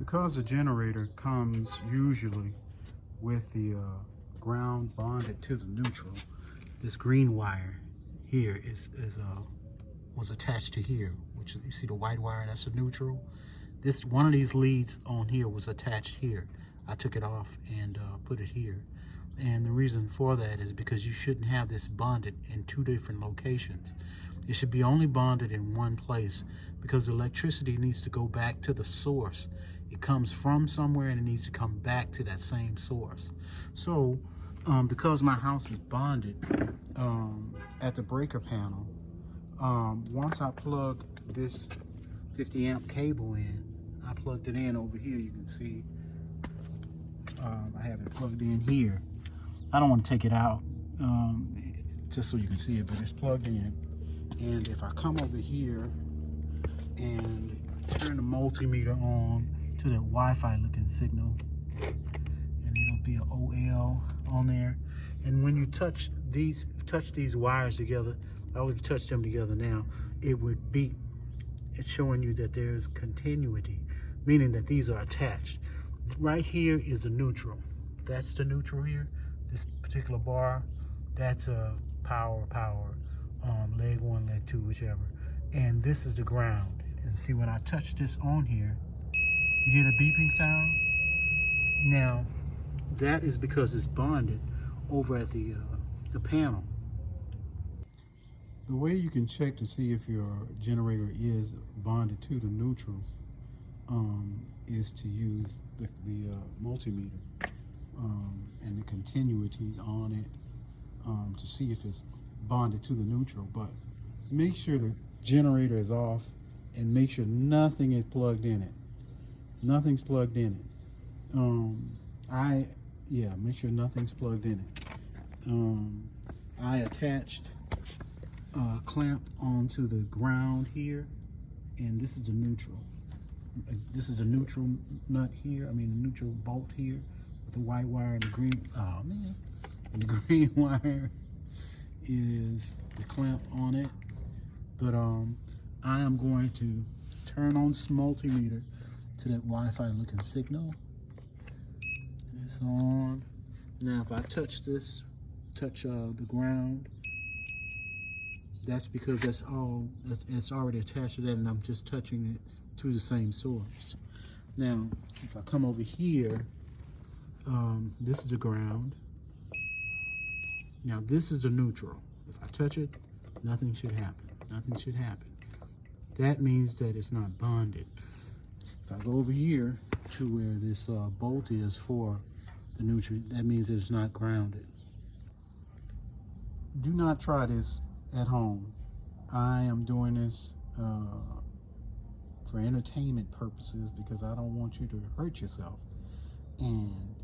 Because the generator comes usually with the ground bonded to the neutral, this green wire here was attached to here, which you see the white wire, that's the neutral. This one of these leads on here was attached here. I took it off and put it here. And the reason for that is because you shouldn't have this bonded in two different locations. It should be only bonded in one place because the electricity needs to go back to the source. It comes from somewhere and it needs to come back to that same source. So because my house is bonded at the breaker panel, once I plug this 50 amp cable in, I plugged it in over here. You can see I have it plugged in here. I don't want to take it out just so you can see it, but it's plugged in. And if I come over here and turn the multimeter on to the Wi-Fi looking signal, and it'll be an OL on there. And when you touch these wires together, I would touch them together now, it would beep. It's showing you that there's continuity, meaning that these are attached. Right here is the neutral. That's the neutral here. This particular bar, that's a power, leg 1, leg 2, whichever. And this is the ground. And see, when I touch this on here, you hear the beeping sound? Now, that is because it's bonded over at the panel. The way you can check to see if your generator is bonded to the neutral is to use the multimeter and the continuity on it to see if it's bonded to the neutral. But make sure the generator is off and make sure nothing is plugged in it. Nothing's plugged in it. Make sure nothing's plugged in it. I attached a clamp onto the ground here, and this is a neutral. This is a neutral nut here, the neutral bolt here with the white wire and the green, and the green wire is the clamp on it. But I am going to turn on this multimeter to that Wi-Fi looking signal. It's on. Now if I touch this, the ground, that's because it's already attached to that, and I'm just touching it to the same source. Now, if I come over here, this is the ground. Now this is the neutral. If I touch it, nothing should happen. Nothing should happen. That means that it's not bonded. If I go over here to where this bolt is for the neutral, that means that it's not grounded. Do not try this at home. I am doing this for entertainment purposes because I don't want you to hurt yourself, and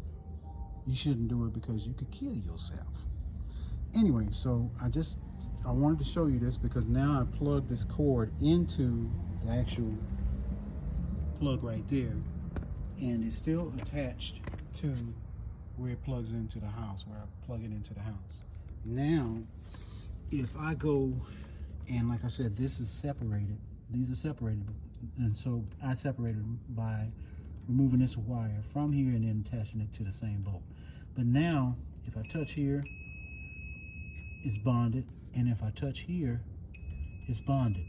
you shouldn't do it because you could kill yourself. Anyway, so I wanted to show you this because now I plugged this cord into the actual plug right there, and it's still attached to where it plugs into the house, where I plug it into the house. Now, if I go, and like I said, this is separated. These are separated, and so I separated them by removing this wire from here and then attaching it to the same bolt. But now, if I touch here, it's bonded, and if I touch here, it's bonded.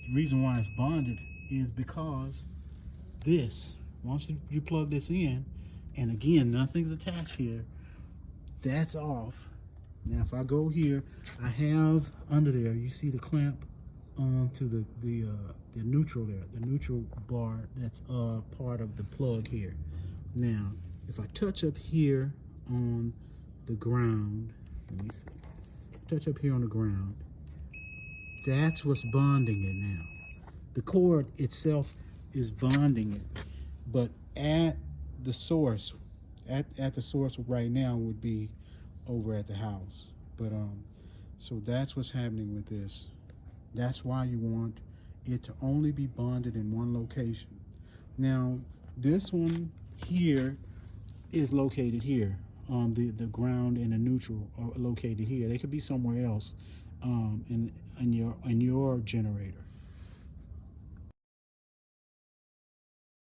The reason why it's bonded is because this, once you plug this in, and again, nothing's attached here, that's off. Now if I go here, I have under there, you see the clamp onto the neutral there, the neutral bar that's part of the plug here. Now, if I touch up here on the ground, let me see, touch up here on the ground, that's what's bonding it now. The cord itself is bonding it, but at the source, at the source right now would be over at the house. But so that's what's happening with this. That's why you want it to only be bonded in one location. Now this one here is located here. The ground and the neutral are located here. They could be somewhere else in your generator.